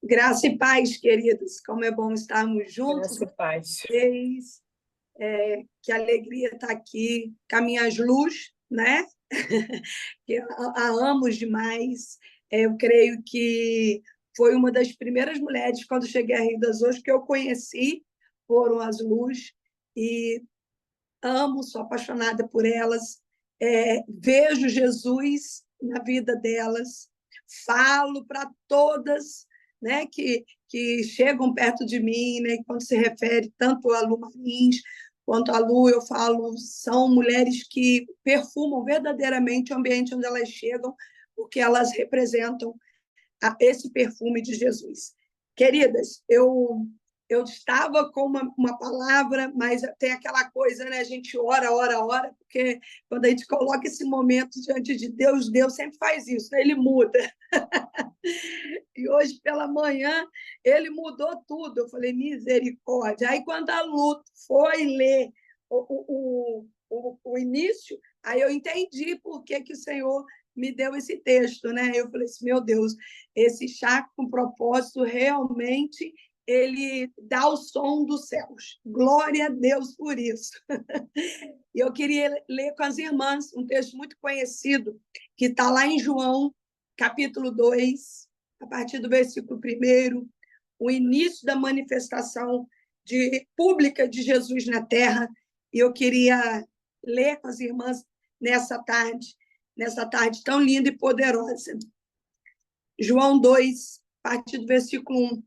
Graça e paz, queridos. Como é bom estarmos juntos. Graça e paz. Vocês. Que alegria estar aqui, Caminhas Luz, né? Que a amo demais. Eu creio que foi uma das primeiras mulheres, quando cheguei a Rio das Ostras, que eu conheci, foram as Luz, e amo, sou apaixonada por elas. Vejo Jesus na vida delas, falo para todas, né, que chegam perto de mim, né, quando se refere tanto a Lu Marins quanto a Lu, eu falo, são mulheres que perfumam verdadeiramente o ambiente onde elas chegam, porque elas representam esse perfume de Jesus. Queridas, eu estava com uma palavra, mas tem aquela coisa, né? A gente ora, porque quando a gente coloca esse momento diante de Deus, Deus sempre faz isso, né? Ele muda. E hoje, pela manhã, ele mudou tudo. Eu falei, misericórdia. Aí, quando a Lu foi ler o início, aí eu entendi por que o Senhor me deu esse texto, né? Eu falei assim, meu Deus, esse chá com propósito realmente ele dá o som dos céus. Glória a Deus por isso. E eu queria ler com as irmãs um texto muito conhecido, que está lá em João, capítulo 2, a partir do versículo 1, o início da manifestação pública de Jesus na Terra. E eu queria ler com as irmãs nessa tarde tão linda e poderosa. João 2, a partir do versículo 1,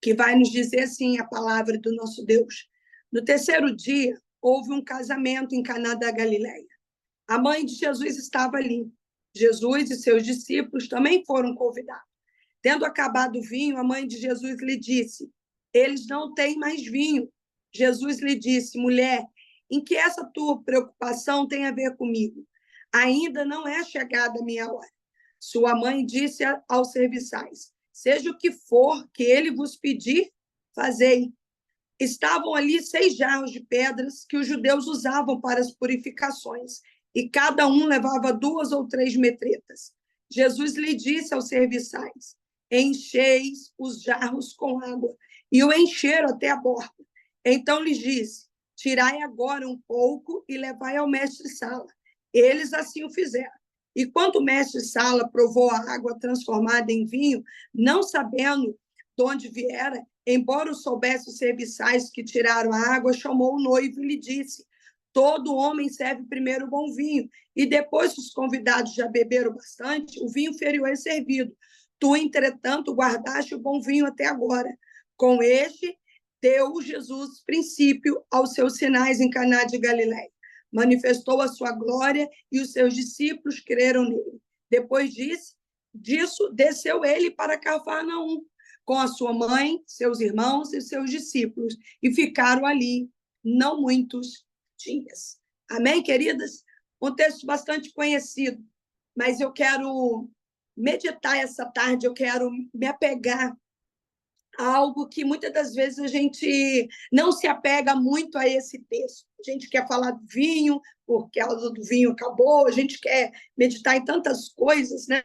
que vai nos dizer assim a palavra do nosso Deus. No terceiro dia, houve um casamento em Caná da Galileia. A mãe de Jesus estava ali. Jesus e seus discípulos também foram convidados. Tendo acabado o vinho, a mãe de Jesus lhe disse, eles não têm mais vinho. Jesus lhe disse, mulher, em que essa tua preocupação tem a ver comigo? Ainda não é chegada a minha hora. Sua mãe disse aos serviçais, seja o que for que ele vos pedir, fazei. Estavam ali 6 jarros de pedras que os judeus usavam para as purificações, e cada um levava 2 ou 3 metretas. Jesus lhe disse aos serviçais, encheis os jarros com água, e o encheram até a borda. Então lhes disse, tirai agora um pouco e levai ao mestre-sala. Eles assim o fizeram. E quando o mestre-sala provou a água transformada em vinho, não sabendo de onde viera, embora soubesse os serviçais que tiraram a água, chamou o noivo e lhe disse, todo homem serve primeiro o bom vinho, e depois que os convidados já beberam bastante, o vinho inferior é servido. Tu, entretanto, guardaste o bom vinho até agora. Com este, deu Jesus princípio aos seus sinais em Caná de Galileia. Manifestou a sua glória e os seus discípulos creram nele. Depois disso, desceu ele para Cafarnaum, com a sua mãe, seus irmãos e seus discípulos, e ficaram ali não muitos dias. Amém, queridas? Um texto bastante conhecido, mas eu quero meditar essa tarde, eu quero me apegar a algo que muitas das vezes a gente não se apega muito a esse texto. A gente quer falar do vinho, porque a causa do vinho acabou, a gente quer meditar em tantas coisas, né?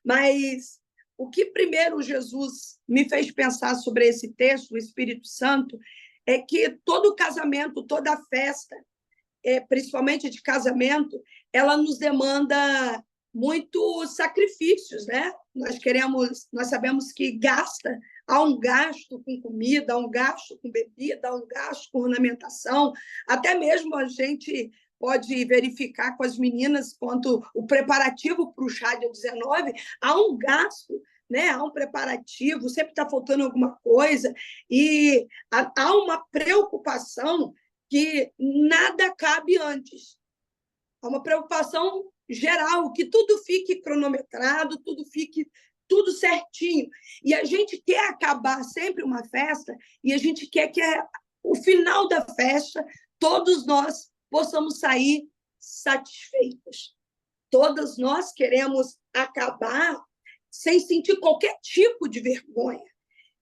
Mas o que primeiro Jesus me fez pensar sobre esse texto, o Espírito Santo, é que todo casamento, toda festa, principalmente de casamento, ela nos demanda muitos sacrifícios, né? Nós sabemos que há um gasto com comida, há um gasto com bebida, há um gasto com ornamentação, até mesmo a gente pode verificar com as meninas quanto o preparativo para o chá dia 19, há um gasto, né? Há um preparativo, sempre está faltando alguma coisa, e há uma preocupação que nada cabe antes. Há uma preocupação geral, que tudo fique cronometrado, tudo certinho. E a gente quer acabar sempre uma festa e a gente quer que o final da festa todos nós possamos sair satisfeitos. Todas nós queremos acabar sem sentir qualquer tipo de vergonha.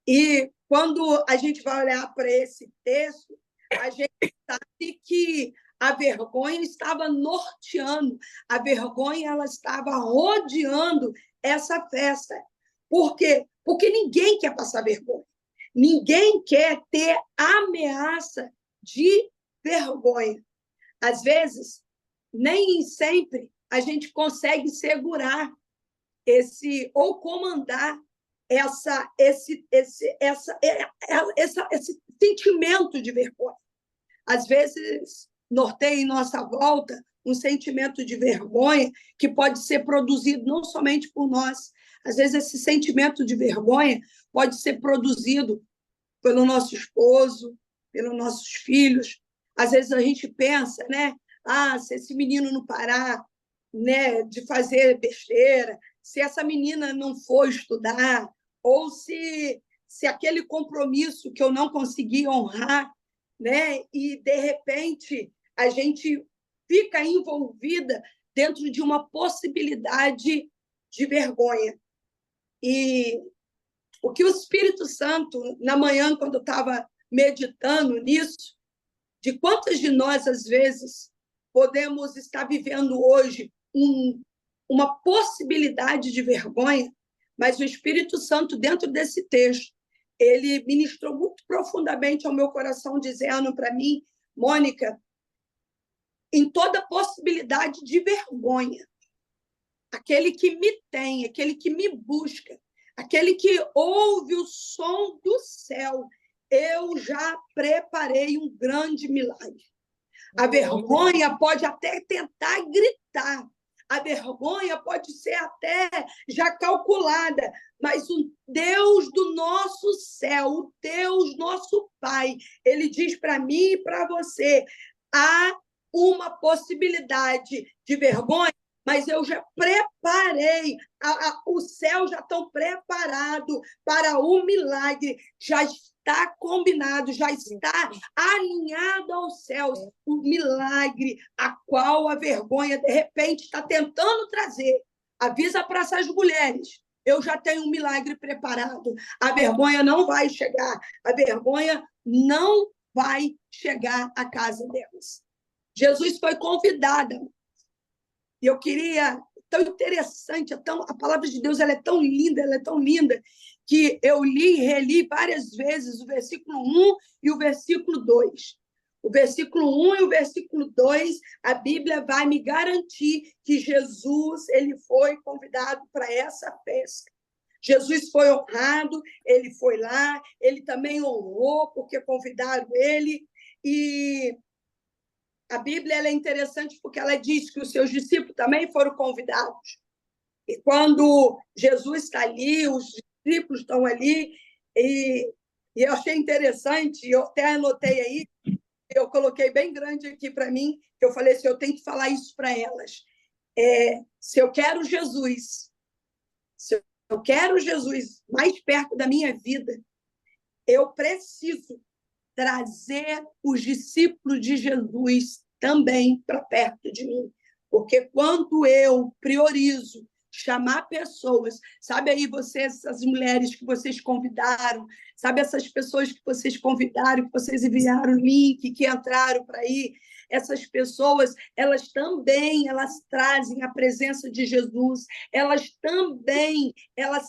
E quando a gente vai olhar para esse texto, a gente sabe que a vergonha estava norteando, a vergonha ela estava rodeando essa festa. Por quê? Porque ninguém quer passar vergonha. Ninguém quer ter ameaça de vergonha. Às vezes, nem sempre a gente consegue segurar ou comandar esse sentimento de vergonha. Às vezes, norteia em nossa volta um sentimento de vergonha que pode ser produzido não somente por nós. Às vezes, esse sentimento de vergonha pode ser produzido pelo nosso esposo, pelos nossos filhos. Às vezes, a gente pensa, né? Se esse menino não parar, né, de fazer besteira, se essa menina não for estudar, ou se aquele compromisso que eu não consegui honrar, né, e, de repente, a gente fica envolvida dentro de uma possibilidade de vergonha. E o que o Espírito Santo, na manhã, quando eu estava meditando nisso, de quantas de nós, às vezes, podemos estar vivendo hoje uma possibilidade de vergonha, mas o Espírito Santo, dentro desse texto, ele ministrou muito profundamente ao meu coração, dizendo para mim, Mônica, em toda possibilidade de vergonha, aquele que me tem, aquele que me busca, aquele que ouve o som do céu, eu já preparei um grande milagre. A vergonha pode até tentar gritar, a vergonha pode ser até já calculada, mas o Deus do nosso céu, o Deus nosso Pai, ele diz para mim e para você, há uma possibilidade de vergonha, mas eu já preparei, o céu já está preparado para o milagre, já está combinado, já está alinhado aos céus, o milagre a qual a vergonha, de repente, está tentando trazer. Avisa para essas mulheres, eu já tenho um milagre preparado, a vergonha não vai chegar, a vergonha não vai chegar à casa delas. Jesus foi convidada, e eu queria, tão interessante, a palavra de Deus ela é tão linda, que eu li e reli várias vezes o versículo 1 e o versículo 2. O versículo 1 e o versículo 2, a Bíblia vai me garantir que Jesus ele foi convidado para essa festa. Jesus foi honrado, ele foi lá, ele também honrou, porque convidaram ele, e a Bíblia ela é interessante porque ela diz que os seus discípulos também foram convidados. E quando Jesus está ali, os discípulos estão ali, e eu achei interessante, eu até anotei aí, eu coloquei bem grande aqui para mim, que eu falei assim, eu tenho que falar isso para elas. Se eu quero Jesus, mais perto da minha vida, eu preciso trazer os discípulos de Jesus também para perto de mim. Porque quando eu priorizo chamar pessoas, sabe aí vocês, essas mulheres que vocês convidaram, sabe essas pessoas que vocês convidaram, que vocês enviaram o link, que entraram para ir, essas pessoas, elas trazem a presença de Jesus, elas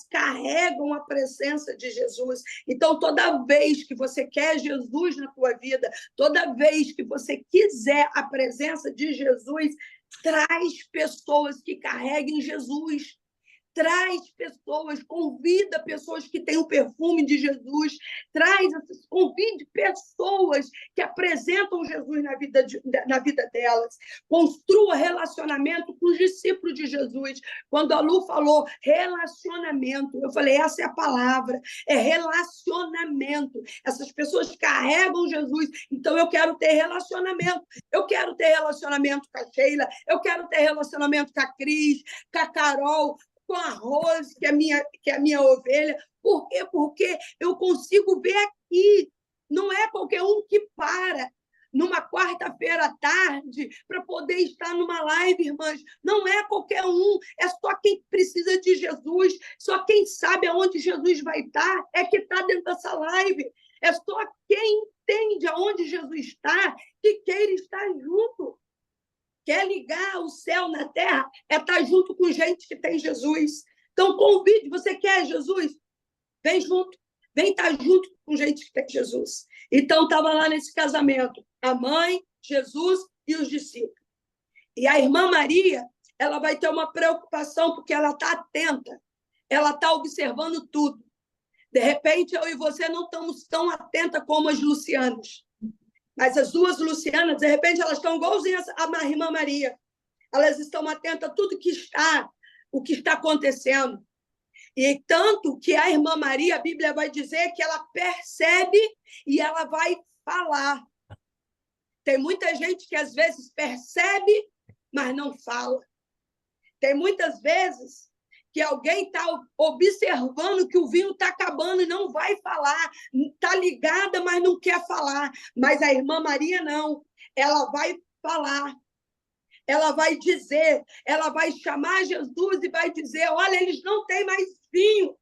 carregam a presença de Jesus. Então, toda vez que você quer Jesus na tua vida, toda vez que você quiser a presença de Jesus, traz pessoas que carreguem Jesus. Traz pessoas, convida pessoas que têm o perfume de Jesus, convide pessoas que apresentam Jesus na vida delas, construa relacionamento com os discípulos de Jesus. Quando a Lu falou relacionamento, eu falei, essa é a palavra, é relacionamento. Essas pessoas carregam Jesus, então eu quero ter relacionamento. Eu quero ter relacionamento com a Sheila, eu quero ter relacionamento com a Cris, com a Carol, com a Rose, que é a minha ovelha. Por quê? Porque eu consigo ver aqui. Não é qualquer um que para numa quarta-feira à tarde para poder estar numa live, irmãs. Não é qualquer um. É só quem precisa de Jesus. Só quem sabe aonde Jesus vai estar é que está dentro dessa live. É só quem entende aonde Jesus está que queira estar junto. Quer ligar o céu na terra, é estar junto com gente que tem Jesus. Então, convide, você quer Jesus? vem junto, vem estar junto com gente que tem Jesus. Então, estava lá nesse casamento, a mãe, Jesus e os discípulos. E a irmã Maria, ela vai ter uma preocupação, porque ela está atenta, ela está observando tudo. De repente, eu e você não estamos tão atentas como as Lucianas. Mas as duas Lucianas, de repente, elas estão igualzinhas à irmã Maria. Elas estão atentas a tudo o que está acontecendo. E tanto que a irmã Maria, a Bíblia vai dizer que ela percebe e ela vai falar. Tem muita gente que às vezes percebe, mas não fala. Tem muitas vezes que alguém está observando que o vinho está acabando e não vai falar, está ligada, mas não quer falar. Mas a irmã Maria não, ela vai falar. Ela vai dizer, ela vai chamar Jesus e vai dizer, olha, eles não têm mais vinho.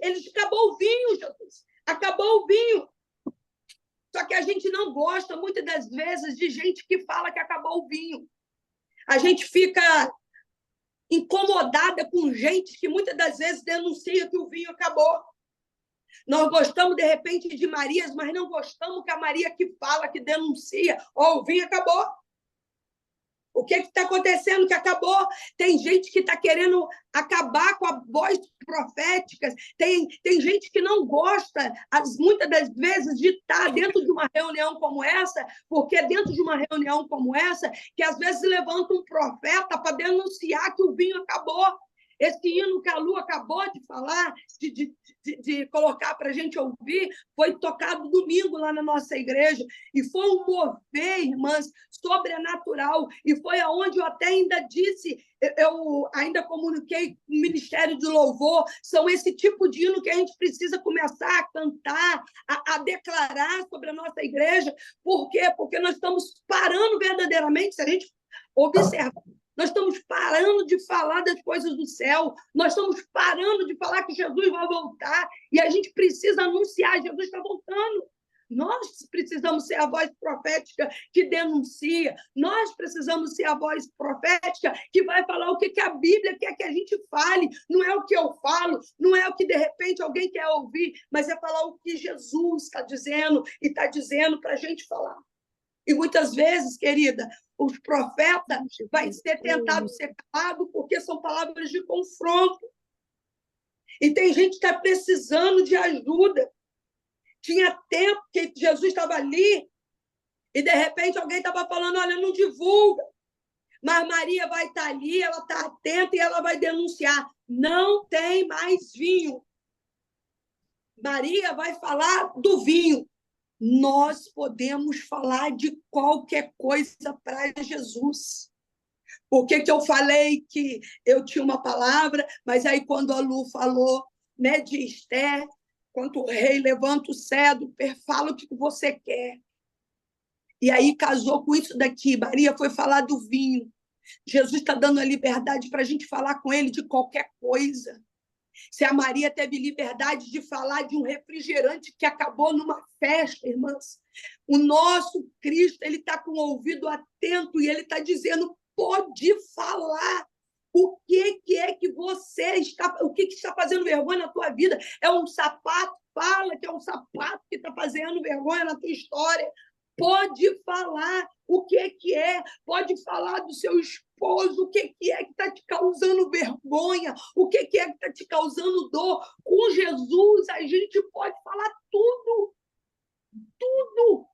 Eles acabou o vinho, Jesus. Acabou o vinho. Só que a gente não gosta, muitas das vezes, de gente que fala que acabou o vinho. A gente fica incomodada com gente que muitas das vezes denuncia que o vinho acabou. Nós gostamos, de repente, de Marias, mas não gostamos que a Maria que fala, que denuncia, o vinho acabou. O que está acontecendo que acabou? Tem gente que está querendo acabar com a voz profética. Tem gente que não gosta, muitas das vezes, de estar dentro de uma reunião como essa, porque é dentro de uma reunião como essa que, às vezes, levanta um profeta para denunciar que o vinho acabou. Esse hino que a Lu acabou de falar, de colocar para a gente ouvir, foi tocado domingo lá na nossa igreja. E foi um mover, irmãs, sobrenatural. E foi aonde eu até ainda disse, eu ainda comuniquei com o Ministério de Louvor, são esse tipo de hino que a gente precisa começar a cantar, a declarar sobre a nossa igreja. Por quê? Porque nós estamos parando verdadeiramente, se a gente observar, nós estamos parando de falar das coisas do céu, nós estamos parando de falar que Jesus vai voltar, e a gente precisa anunciar, Jesus está voltando. Nós precisamos ser a voz profética que denuncia, nós precisamos ser a voz profética que vai falar o que a Bíblia quer que a gente fale, não é o que eu falo, não é o que de repente alguém quer ouvir, mas é falar o que Jesus está dizendo e está dizendo para a gente falar. E muitas vezes, querida, os profetas vai ser tentado ser calado porque são palavras de confronto. E tem gente que está precisando de ajuda. Tinha tempo que Jesus estava ali e, de repente, alguém estava falando, olha, não divulga. Mas Maria vai estar ali, ela está atenta e ela vai denunciar. Não tem mais vinho. Maria vai falar do vinho. Nós podemos falar de qualquer coisa para Jesus. Por que eu falei que eu tinha uma palavra, mas aí quando a Lu falou, né, de Esther, quando o rei levanta o cedro, fala o que você quer. E aí casou com isso daqui. Maria foi falar do vinho. Jesus está dando a liberdade para a gente falar com ele de qualquer coisa. Se a Maria teve liberdade de falar de um refrigerante que acabou numa festa, irmãs, o nosso Cristo, ele está com o ouvido atento e ele está dizendo, pode falar. O que é que você está... O que está fazendo vergonha na tua vida? É um sapato? Fala que é um sapato que está fazendo vergonha na tua história. Pode falar o que é. Pode falar do seu esposo, o que é que está te causando vergonha, o que é que está te causando dor. Com Jesus, a gente pode falar tudo. Tudo.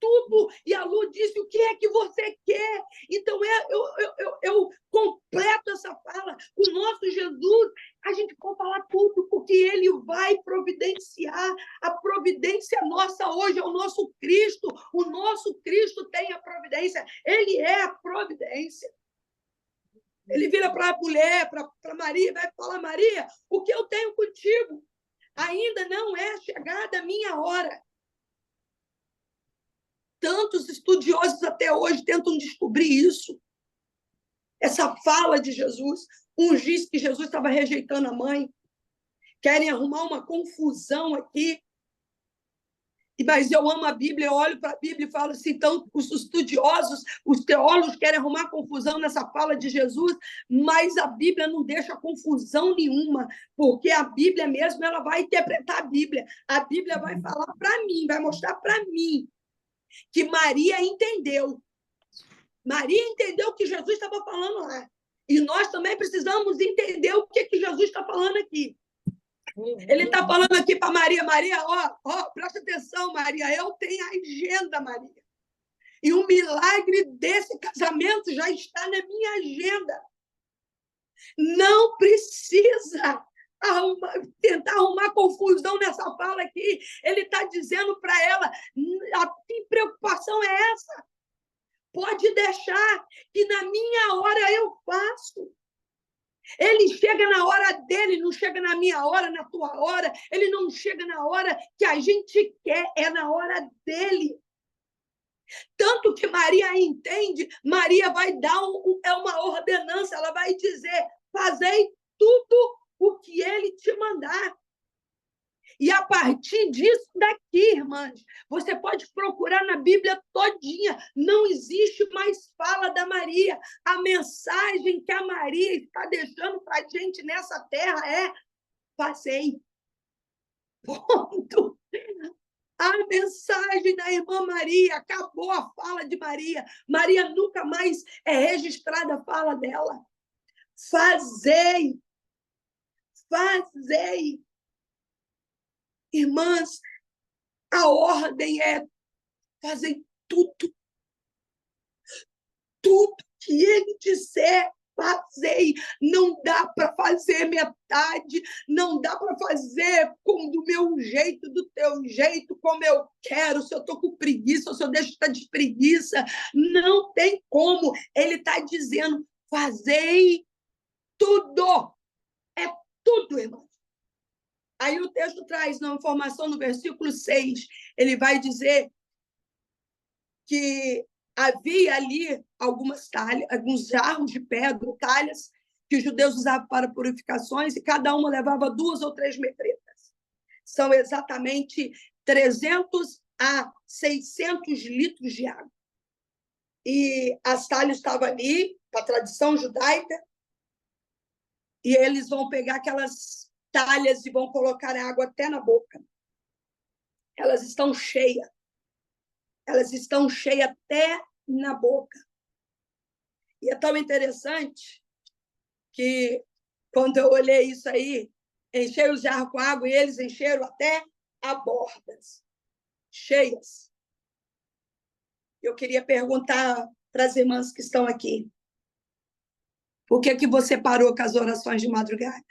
Tudo. E a Lu disse, o que é que você quer? Então, eu completo essa fala. O nosso Jesus, a gente pode falar tudo, porque ele vai providenciar. A providência nossa hoje é o nosso Cristo. O nosso Cristo tem a providência. Ele é a providência. Ele vira para a mulher, para Maria, vai falar, Maria, o que eu tenho contigo? Ainda não é chegada a minha hora. Tantos estudiosos até hoje tentam descobrir isso. Essa fala de Jesus. Uns dizem que Jesus estava rejeitando a mãe. Querem arrumar uma confusão aqui. Mas eu amo a Bíblia, eu olho para a Bíblia e falo assim, então os estudiosos, os teólogos querem arrumar confusão nessa fala de Jesus, mas a Bíblia não deixa confusão nenhuma, porque a Bíblia mesmo, ela vai interpretar a Bíblia vai falar para mim, vai mostrar para mim que Maria entendeu o que Jesus estava falando lá, e nós também precisamos entender o que Jesus está falando aqui. Ele está falando aqui para Maria, presta atenção, Maria, eu tenho a agenda, Maria. E o milagre desse casamento já está na minha agenda. Não precisa tentar arrumar confusão nessa fala aqui. Ele está dizendo para ela, que preocupação é essa? Pode deixar que na minha hora eu faço. Ele chega na hora dele, não chega na minha hora, na tua hora. Ele não chega na hora que a gente quer, é na hora dele. Tanto que Maria entende, Maria vai dar uma ordenança, ela vai dizer, fazei tudo o que ele te mandar. E a partir disso daqui, irmãs, você pode procurar na Bíblia todinha, não existe mais fala da Maria. A mensagem que a Maria está deixando para a gente nessa terra é: passei. Ponto. A mensagem da irmã Maria, acabou a fala de Maria. Maria nunca mais é registrada a fala dela. Fazei. Fazei. Irmãs, a ordem é fazer tudo. Tudo que ele disser, fazei. Não dá para fazer metade, não dá para fazer do meu jeito, do teu jeito, como eu quero, se eu estou com preguiça, ou se eu deixo de estar de preguiça. Não tem como. Ele está dizendo, fazei tudo. É tudo, irmão. Aí o texto traz uma informação no versículo 6, ele vai dizer que havia ali algumas talhas, alguns jarros de pedra, talhas, que os judeus usavam para purificações, e cada uma levava 2 ou 3 metretas. São exatamente 300 a 600 litros de água. E as talhas estavam ali, para a tradição judaica, e eles vão pegar aquelas talhas e vão colocar a água até na boca. Elas estão cheias. Elas estão cheias até na boca. E é tão interessante que, quando eu olhei isso aí, enchei o jarro com água e eles encheram até a bordas, cheias. Eu queria perguntar para as irmãs que estão aqui, por que você parou com as orações de madrugada?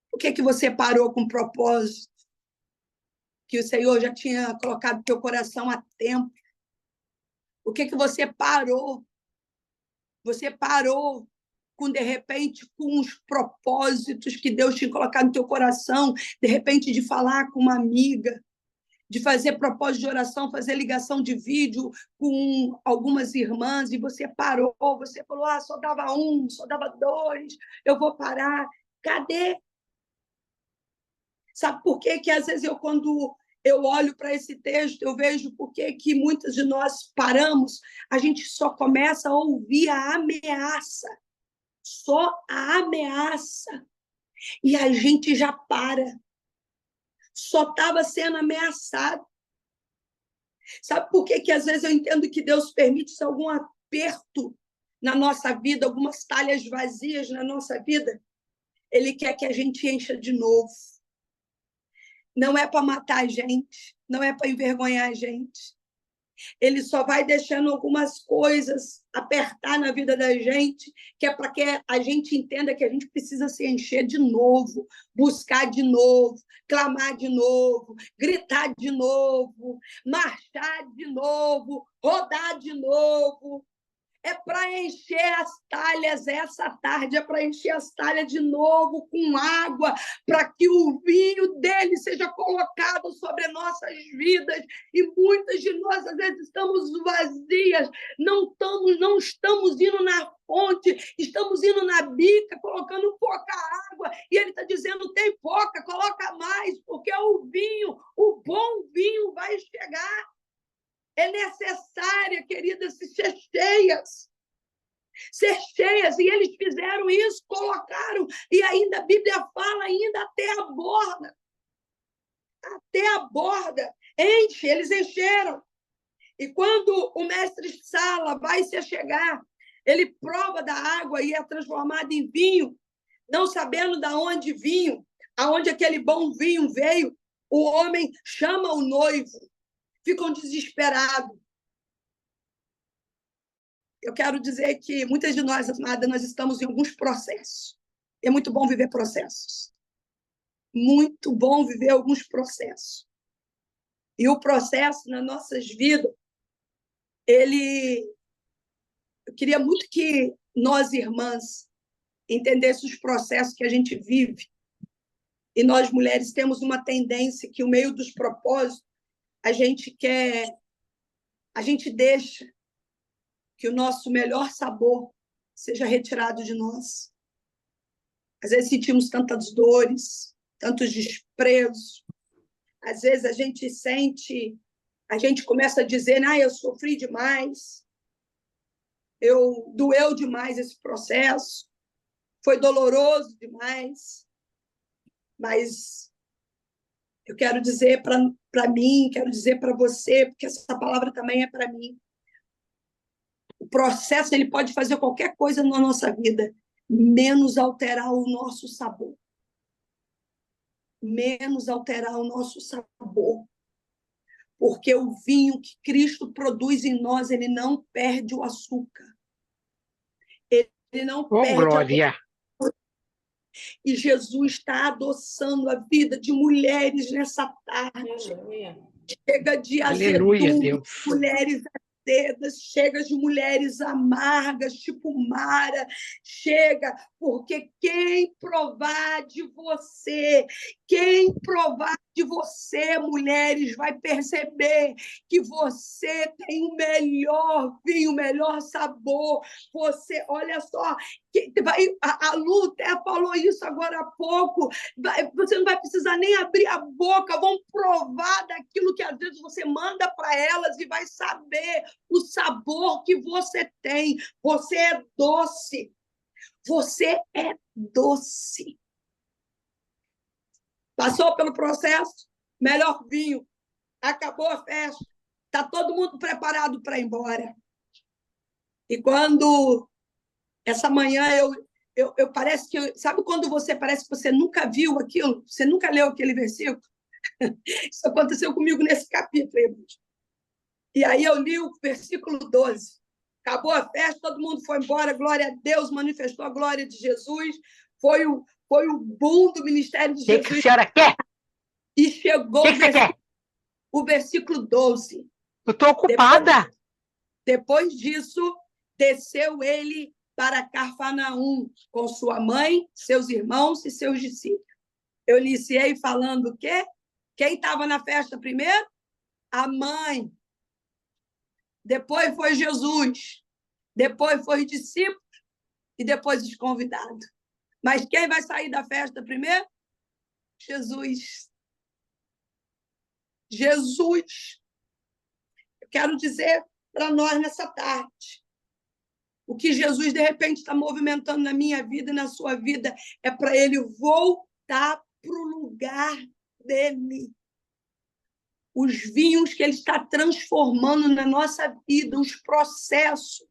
Por que você parou com o propósito que o Senhor já tinha colocado no teu coração há tempo? Por que você parou? Você parou com, de repente, com os propósitos que Deus tinha colocado no teu coração, de repente, de falar com uma amiga, de fazer propósito de oração, fazer ligação de vídeo com algumas irmãs, e você parou, você falou, só dava 1, só dava 2, eu vou parar. Cadê? Sabe por quê? Que às vezes quando eu olho para esse texto, eu vejo por que muitas de nós paramos, a gente só começa a ouvir a ameaça, só a ameaça, e a gente já para. Só estava sendo ameaçado. Sabe por que às vezes eu entendo que Deus permite algum aperto na nossa vida, algumas talhas vazias na nossa vida? Ele quer que a gente encha de novo. Não é para matar a gente, não é para envergonhar a gente. Ele só vai deixando algumas coisas apertar na vida da gente, que é para que a gente entenda que a gente precisa se encher de novo, buscar de novo, clamar de novo, gritar de novo, marchar de novo, rodar de novo. é para encher as talhas essa tarde, é para encher as talhas de novo com água, para que o vinho dele seja colocado sobre nossas vidas. E muitas de nós, às vezes, estamos vazias, não estamos indo na fonte, estamos indo na bica, colocando pouca água, e ele está dizendo, tem pouca, coloca mais, porque o vinho, o bom vinho vai chegar. É necessária, queridas, ser cheias. Ser cheias. E eles fizeram isso, colocaram. E ainda a Bíblia fala ainda até a borda. Até a borda. Enche, eles encheram. E quando o mestre Sala vai se achegar, ele prova da água e é transformada em vinho, não sabendo de onde vinho, aonde aquele bom vinho veio, o homem chama o noivo. Ficam desesperados. Eu quero dizer que muitas de nós, amadas, nós estamos em alguns processos. É muito bom viver processos. Muito bom viver alguns processos. E o processo nas nossas vidas, eu queria muito que nós, irmãs, entendêssemos os processos que a gente vive. E nós, mulheres, temos uma tendência que, no meio dos propósitos, a gente deixa que o nosso melhor sabor seja retirado de nós. Às vezes sentimos tantas dores, tantos desprezos. Às vezes a gente começa a dizer, eu sofri demais, doeu demais esse processo, foi doloroso demais. Mas eu quero dizer para mim, quero dizer para você, porque essa palavra também é para mim. O processo ele pode fazer qualquer coisa na nossa vida, menos alterar o nosso sabor. Menos alterar o nosso sabor. Porque o vinho que Cristo produz em nós, ele não perde o açúcar. Ele não perde glória. E Jesus está adoçando a vida de mulheres nessa tarde. Aleluia. Chega de azedume, mulheres azedas, chega de mulheres amargas, tipo Mara, chega, porque quem provar de você, mulheres, vai perceber que você tem o melhor vinho, o melhor sabor. Você, olha só, a Lu até falou isso agora há pouco, você não vai precisar nem abrir a boca, vão provar daquilo que às vezes você manda para elas e vai saber o sabor que você tem. Você é doce. Você é doce. Passou pelo processo, melhor vinho, acabou a festa, está todo mundo preparado para ir embora. E quando essa manhã eu parece que... Sabe quando parece que você nunca viu aquilo? Você nunca leu aquele versículo? Isso aconteceu comigo nesse capítulo. E aí eu li o versículo 12. Acabou a festa, todo mundo foi embora, glória a Deus, manifestou a glória de Jesus. Foi o boom do ministério de Jesus. O que a senhora quer? E chegou o versículo 12. Eu estou ocupada. Depois disso, desceu ele para Cafarnaum, com sua mãe, seus irmãos e seus discípulos. Eu iniciei falando o quê? Quem estava na festa primeiro? A mãe. Depois foi Jesus. Depois foi os discípulos. E depois os convidados. Mas quem vai sair da festa primeiro? Jesus. Jesus. Eu quero dizer para nós nessa tarde, o que Jesus, de repente, está movimentando na minha vida e na sua vida é para ele voltar para o lugar dele. Os vinhos que ele está transformando na nossa vida, os processos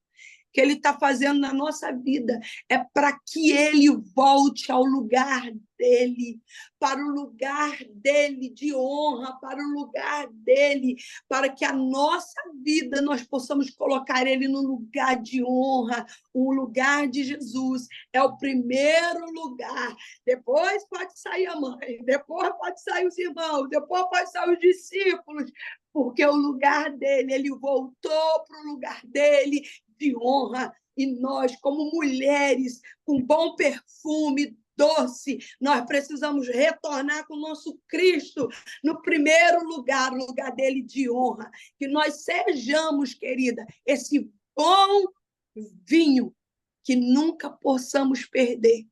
que ele está fazendo na nossa vida, é para que ele volte ao lugar dele, para o lugar dele de honra, para o lugar dele, para que a nossa vida nós possamos colocar ele no lugar de honra. O lugar de Jesus é o primeiro lugar. Depois pode sair a mãe, depois pode sair os irmãos, depois pode sair os discípulos, porque o lugar dele, ele voltou para o lugar dele de honra. E nós, como mulheres com bom perfume, doce, nós precisamos retornar com o nosso Cristo no primeiro lugar, o lugar dele de honra. Que nós sejamos, querida, esse bom vinho, que nunca possamos perder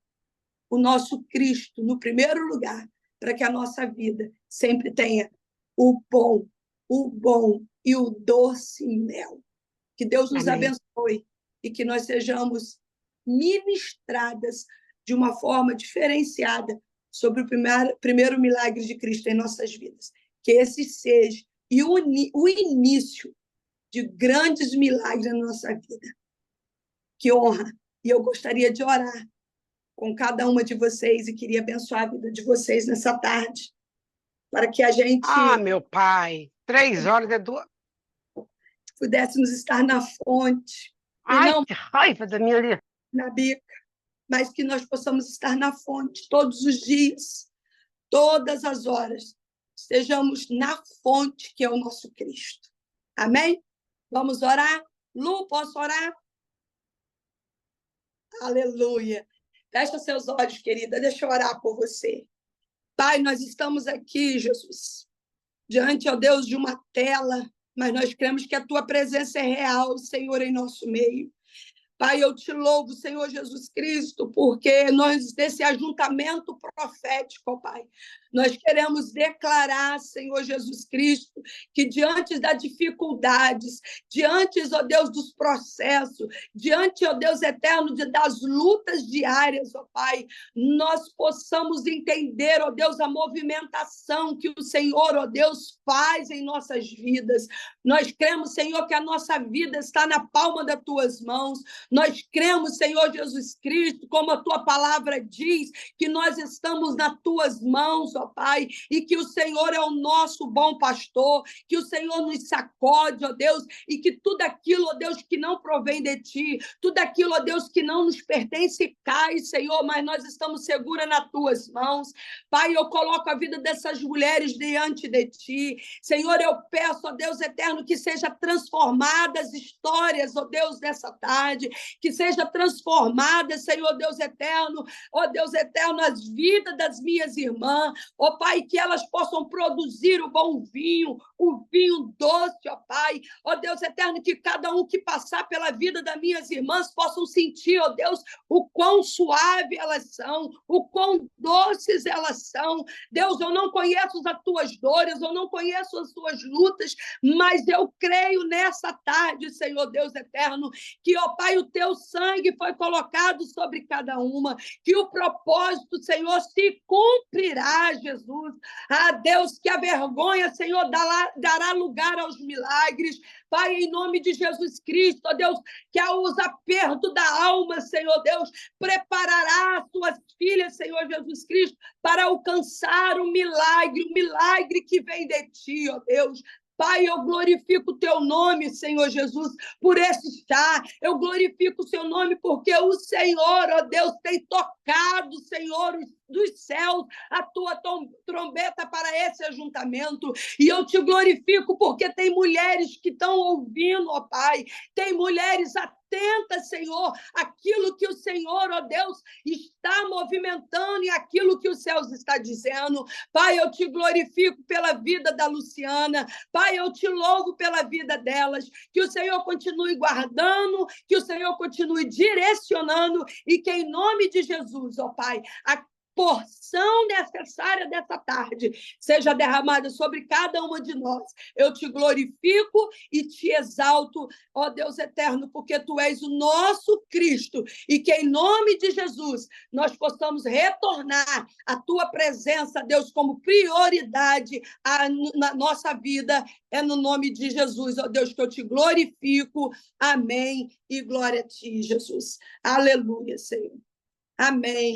o nosso Cristo no primeiro lugar, para que a nossa vida sempre tenha o bom e o doce mel. Que Deus nos abençoe e que nós sejamos ministradas de uma forma diferenciada sobre o primeiro milagre de Cristo em nossas vidas. Que esse seja o início de grandes milagres na nossa vida. Que honra! E eu gostaria de orar com cada uma de vocês e queria abençoar a vida de vocês nessa tarde, para que a gente... Ah, meu pai, 3 horas é duas... pudéssemos estar na fonte. Ai, e não que raiva da minha vida. Na bica, mas que nós possamos estar na fonte todos os dias, todas as horas. Estejamos na fonte, que é o nosso Cristo. Amém? Vamos orar? Lu, posso orar? Aleluia. Fecha seus olhos, querida. Deixa eu orar por você. Pai, nós estamos aqui, Jesus, diante, ó Deus, de uma tela, mas nós cremos que a tua presença é real, Senhor, em nosso meio. Pai, eu te louvo, Senhor Jesus Cristo, porque nós, desse ajuntamento profético, Pai, nós queremos declarar, Senhor Jesus Cristo, que diante das dificuldades, diante, ó Deus, dos processos, diante, ó Deus eterno, das lutas diárias, ó Pai, nós possamos entender, ó Deus, a movimentação que o Senhor, ó Deus, faz em nossas vidas. Nós cremos, Senhor, que a nossa vida está na palma das tuas mãos. Nós cremos, Senhor Jesus Cristo, como a tua palavra diz, que nós estamos nas tuas mãos, ó Pai, e que o Senhor é o nosso bom pastor, que o Senhor nos sacode, ó Deus, e que tudo aquilo, ó Deus, que não provém de ti, tudo aquilo, ó Deus, que não nos pertence, cai, Senhor, mas nós estamos seguras nas tuas mãos. Pai, eu coloco a vida dessas mulheres diante de ti. Senhor, eu peço, ó Deus eterno, que seja transformadas histórias, ó Deus, dessa tarde, que seja transformada, Senhor Deus eterno, ó Deus eterno, as vidas das minhas irmãs, ó Pai, que elas possam produzir o bom vinho, o vinho doce, ó Pai, ó Deus eterno, que cada um que passar pela vida das minhas irmãs possam sentir, ó Deus, o quão suave elas são, o quão doces elas são. Deus, eu não conheço as tuas dores, eu não conheço as tuas lutas, mas eu creio nessa tarde, Senhor Deus eterno, que, ó Pai, o teu sangue foi colocado sobre cada uma, que o propósito, Senhor, se cumprirá, Jesus. Ah, Deus, que a vergonha, Senhor, dará lugar aos milagres. Pai, em nome de Jesus Cristo, ó Deus, que os apertos da alma, Senhor Deus, preparará as tuas filhas, Senhor Jesus Cristo, para alcançar o milagre que vem de ti, ó Deus. Pai, eu glorifico o teu nome, Senhor Jesus, por esse chá. Eu glorifico o seu nome porque o Senhor, ó Deus, tem tocado, Senhor, dos céus, a tua trombeta para esse ajuntamento. E eu te glorifico porque tem mulheres que estão ouvindo, ó Pai. Tem mulheres atentas, Senhor, aquilo que o Senhor, ó Deus, está movimentando e aquilo que os céus está dizendo. Pai, eu te glorifico pela vida da Luciana. Pai, eu te louvo pela vida delas. Que o Senhor continue guardando, que o Senhor continue direcionando e que, em nome de Jesus, ó Pai, a porção necessária dessa tarde seja derramada sobre cada uma de nós. Eu te glorifico e te exalto, ó Deus eterno, porque tu és o nosso Cristo e que em nome de Jesus nós possamos retornar à tua presença, Deus, como prioridade na nossa vida. É no nome de Jesus, ó Deus, que eu te glorifico. Amém e glória a ti, Jesus. Aleluia, Senhor. Amém.